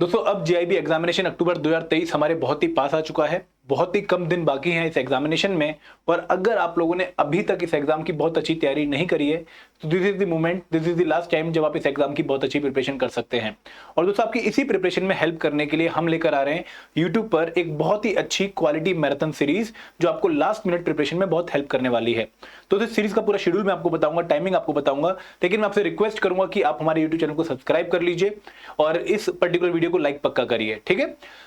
दोस्तों अब JIB examination अक्टूबर 2023 हमारे बहुत ही पास आ चुका है। बहुत ही कम दिन बाकी हैं इस एग्जामिनेशन में। और अगर आप लोगों ने अभी तक इस एग्जाम की बहुत अच्छी तैयारी नहीं करी है तो this is the moment, this is the last time जब आप इस एग्जाम की बहुत अच्छी प्रिपरेशन कर सकते हैं। और दोस्तों आपकी इसी प्रिपरेशन में हेल्प करने के लिए हम लेकर आ रहे हैं यूट्यूब पर एक बहुत ही अच्छी क्वालिटी मैराथन सीरीज जो आपको लास्ट मिनट प्रिपरेशन में बहुत हेल्प करने वाली है। तो इस सीरीज का पूरा शेड्यूल मैं आपको बताऊंगा, टाइमिंग आपको बताऊंगा, लेकिन मैं आपसे रिक्वेस्ट करूंगा कि आप हमारे यूट्यूब चैनल को सब्सक्राइब कर लीजिए और इस पर्टिकुलर वीडियो को लाइक पक्का करिए, ठीक है।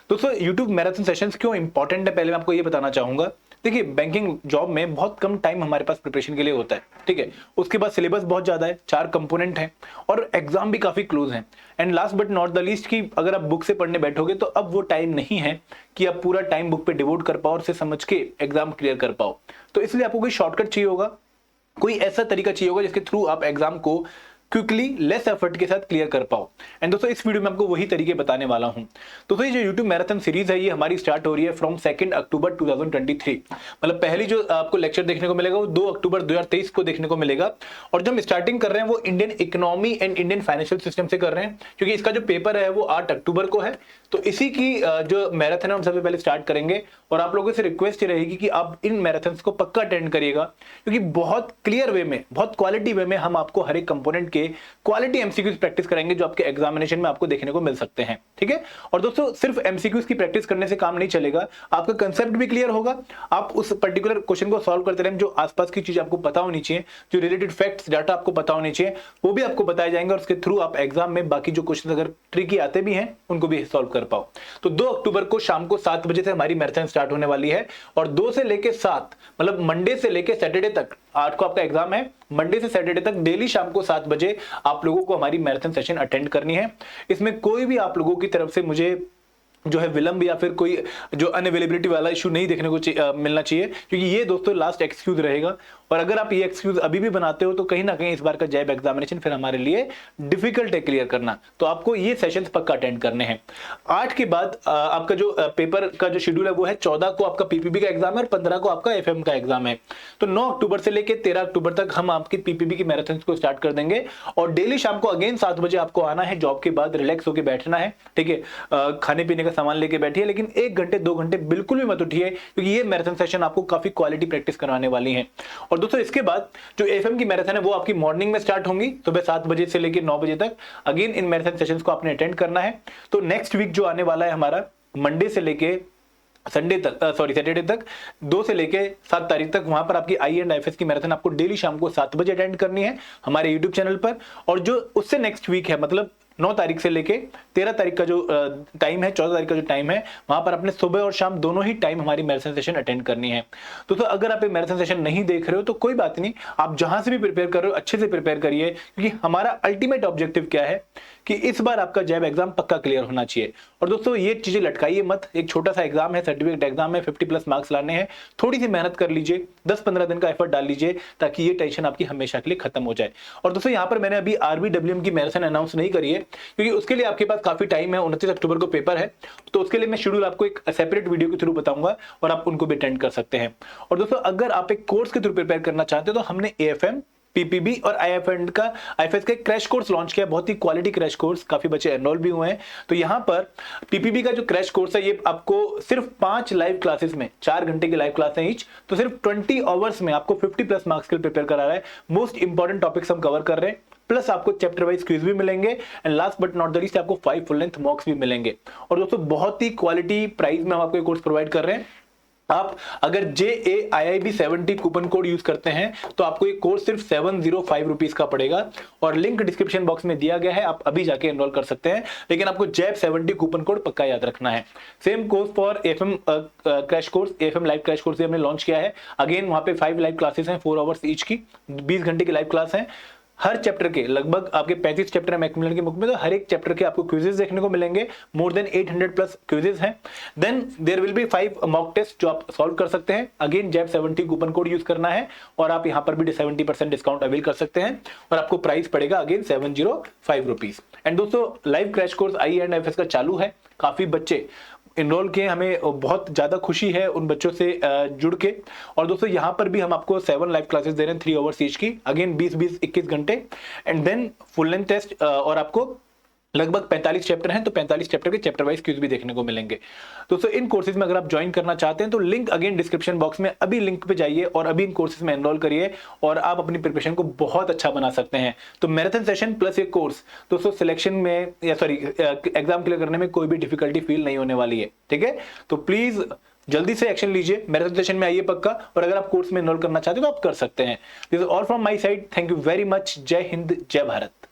दोस्तों यूट्यूब मैराथन सेशंस क्यों इंपॉर्टेंट है पहले मैं आपको ये बताना चाहूंगा। देखिए बैंकिंग जॉब में बहुत कम टाइम हमारे पास प्रिपरेशन के लिए होता है, ठीक है। उसके बाद सिलेबस बहुत ज्यादा है, 4 कंपोनेंट हैं और एग्जाम भी काफी क्लोज हैं। And last but not the least कि अगर आप बुक से पढ़ने बैठोगे तो अब वो टाइम नहीं है कि आप पूरा टाइम बुक पे डिवोट कर पाओ और उसे समझ के एग्जाम क्लियर कर पाओ। तो इसलिए आपको कोई शॉर्टकट चाहिए होगा, कोई ऐसा तरीका चाहिए होगा जिसके थ्रू आप एग्जाम को क्विकली लेस एफर्ट के साथ क्लियर कर पाओ। एंड दोस्तों इस वीडियो में आपको वही तरीके बताने वाला हूं। दोस्तों ये जो YouTube मैराथन सीरीज है ये हमारी स्टार्ट हो रही है फ्रॉम 2 अक्टूबर 2023। मतलब पहली जो आपको लेक्चर देखने को मिलेगा वो 2 अक्टूबर 2023 को देखने को मिलेगा। और जो हम स्टार्टिंग कर रहे हैं वो Indian economy and Indian financial system से कर रहे हैं, क्योंकि इसका जो पेपर है वो 8 अक्टूबर को है। तो इसी की जो मैराथन है हम सबसे पहले स्टार्ट करेंगे। और आप लोगों से रिक्वेस्ट रहेगी कि आप इन मैराथन्स को पक्का अटेंड करिएगा, क्योंकि बहुत क्लियर वे में, बहुत क्वालिटी वे में हम आपको हर एक कंपोनेंट के क्वालिटी एमसीक्यूज प्रैक्टिस कराएंगे जो आपके एग्जामिनेशन में आपको देखने को मिल सकते हैं, ठीक है। और दोस्तों सिर्फ एमसीक्यूज की प्रैक्टिस करने से काम नहीं चलेगा, आपका कंसेप्ट भी क्लियर होगा। आप उस पर्टिकुलर क्वेश्चन को सॉल्व करते रहें, जो आसपास की चीज आपको पता होनी चाहिए, जो रिलेटेड फैक्ट्स डाटा आपको पता होनी चाहिए, वो भी आपको बताए जाएंगे और उसके थ्रू आप एग्जाम में बाकी जो क्वेश्चन अगर ट्रिकी आते भी हैं उनको भी सॉल्व कर पाओ। तो 2 अक्टूबर को शाम को 7 बजे से हमारी मैराथन स्टार्ट होने वाली है और 2 से लेके 7 मतलब मंडे से लेके सैटरडे तक, 8 को आपका एग्जाम है, मंडे से सैटरडे तक डेली शाम को 7 बजे आप लोगों को हमारी मैराथन सेशन अटेंड करनी है। इसमें कोई भी आप लोगों की तरफ से मुझे जो है विलंब या फिर कोई जो अनअवेलेबिलिटी वाला इशू नहीं देखने को मिलना चाहिए, क्योंकि ये दोस्तों लास्ट एक्सक्यूज रहेगा। और अगर आप ये एक्सक्यूज अभी भी बनाते हो तो कहीं ना कहीं इस बार का जैब एग्जामिनेशन फिर हमारे लिए डिफिकल्ट है क्लियर करना। तो आपको ये सेशंस पक्का अटेंड करने हैं। 8 के बाद आपका जो पेपर का जो शेड्यूल है वो है 14 को आपका पीपीबी का एग्जाम है और 15 को आपका एफएम का एग्जाम है। तो 9 अक्टूबर से लेकर 13 अक्टूबर तक हम आपकी पीपीबी की मैराथन को स्टार्ट कर देंगे और डेली शाम को अगेन 7 बजे आपको आना है, जॉब के बाद रिलैक्स होकर बैठना है, ठीक है। खाने पीने का सामान लेके बैठिए, लेकिन 1 घंटे 2 घंटे बिल्कुल भी मत उठिए, क्योंकि ये मैराथन सेशन आपको काफी क्वालिटी प्रैक्टिस करवाने वाली है। और दोस्तों इसके बाद जो एफएम की मैराथन है वो आपकी मॉर्निंग में स्टार्ट होंगी, सुबह 7 बजे से लेकर 9 बजे तक। अगेन इन मैराथन सेशंस को आपने अटेंड करना है। तो नेक्स्ट वीक जो आने वाला है हमारा मंडे से लेके संडे तक, सैटरडे तक, 2 से लेके 7 तारीख तक, वहां पर आपकी आई एंड आईएफएस की मैराथन आपको डेली शाम को 7 बजे अटेंड करनी है हमारे यूट्यूब चैनल पर। और जो उससे नेक्स्ट वीक है, मतलब 9 तारीख से लेके 13 तारीख का जो टाइम है, 14 तारीख का जो टाइम है, वहां पर अपने सुबह और शाम दोनों ही टाइम हमारी मैराथन सेशन अटेंड करनी है। तो अगर आप ये मैराथन सेशन नहीं देख रहे हो तो कोई बात नहीं, आप जहां से भी प्रिपेयर कर रहे हो अच्छे से प्रिपेयर करिए, क्योंकि हमारा अल्टीमेट ऑब्जेक्टिव क्या है कि इस बार आपका जैब एग्जाम पक्का क्लियर होना चाहिए। और दोस्तों ये चीजें लटकाइए मत, एक छोटा सा एग्जाम है, सर्टिफिकेट एग्जाम है, 50+ मार्क्स लाने हैं, थोड़ी सी मेहनत कर लीजिए, 10-15 दिन का एफर्ट डाल लीजिए, ताकि ये टेंशन आपकी हमेशा के लिए खत्म हो जाए। और दोस्तों यहाँ पर मैंने अभी आरबीडब्ल्यूएम की मैराथन अनाउंस नहीं करी है, क्योंकि उसके लिए आपके पास काफी टाइम है, 29 अक्टूबर को पेपर है। तो उसके लिए मैं शेड्यूल आपको एक सेपरेट वीडियो के थ्रू बताऊंगा और आप उनको भी अटेंड कर सकते हैं। और दोस्तों अगर आप एक कोर्स के थ्रू प्रिपेयर करना चाहते हो तो हमने एएफएम, पीपीबी और आईएफएस का क्रैश कोर्स लॉन्च किया, बहुत ही क्वालिटी क्रैश कोर्स, काफी बच्चे एनरोल भी हुए हैं। तो यहां पर पीपीबी का जो क्रैश कोर्स है ये आपको सिर्फ 5 लाइव क्लासेस में, 4 घंटे की लाइव क्लास है ईच, तो सिर्फ 20 आवर्स में आपको 50+ मार्क्स के लिए प्रिपेयर करा रहा है। मोस्ट इंपॉर्टेंट टॉपिक्स हम कवर कर रहे हैं, प्लस आपको चैप्टर वाइज क्विज भी मिलेंगे and last but not the least आपको 5 फुल लेंथ मॉक्स भी मिलेंगे। और दोस्तों बहुत ही क्वालिटी प्राइस में हम आपको ये कोर्स प्रोवाइड कर रहे हैं। आप अगर JAIIB70 कूपन कोड यूज करते हैं तो आपको ये कोर्स सिर्फ 705 रुपीज का पड़ेगा और लिंक डिस्क्रिप्शन बॉक्स में दिया गया है, आप अभी जाके एनरोल कर सकते हैं। लेकिन आपको JAIB70 कूपन कोड पक्का याद रखना है। Same course for FM crash course, FM live crash course भी हमने लॉन्च किया है। अगेन वहां पे 5 लाइव क्लासेस हैं, 4 आवर्स ईच की, 20 घंटे की लाइव क्लास है। हर चैप्टर के लगभग आपके 35 चैप्टर है मैकमिलन के बुक में, तो हर एक चैप्टर के आपको क्विजेस देखने को मिलेंगे, मोर देन 800+ क्विजेस हैं। Then there will be 5 mock test जो आप सॉल्व कर सकते हैं। Again JAIB70 coupon code use करना है और आप यहां पर भी 70% डिस्काउंट अवेल कर सकते हैं और आपको प्राइस पड़ेगा अगेन 705 रुपीज। एंड दोस्तों live crash course I and IFS का चालू है, काफी बच्चे इनरोल किए, हमें बहुत ज्यादा खुशी है उन बच्चों से जुड़ के। और दोस्तों यहाँ पर भी हम आपको 7 लाइव क्लासेस दे रहे हैं, 3 आवर्स ईच की, अगेन 20-20 21 घंटे, and then full length test और आपको लगभग 45 चैप्टर हैं, तो 45 चैप्टर के चैप्टर वाइज क्विज भी देखने को मिलेंगे। दोस्तों इन कोर्सेज में अगर आप ज्वाइन करना चाहते हैं तो लिंक अगेन डिस्क्रिप्शन बॉक्स में, अभी लिंक पे जाइए और अभी इन कोर्सेज में एनरोल करिए और आप अपनी प्रिपरेशन को बहुत अच्छा बना सकते हैं। तो मैराथन सेशन प्लस ये कोर्स दोस्तों सिलेक्शन में या सॉरी एग्जाम क्लियर करने में कोई भी डिफिकल्टी फील नहीं होने वाली है, ठीक है। तो प्लीज जल्दी से एक्शन लीजिए, मैराथन सेशन में आइए पक्का, और अगर आप कोर्स में एनरोल करना चाहते हो तो आप कर सकते हैं। This is all from my side, thank you very much, जय हिंद जय भारत।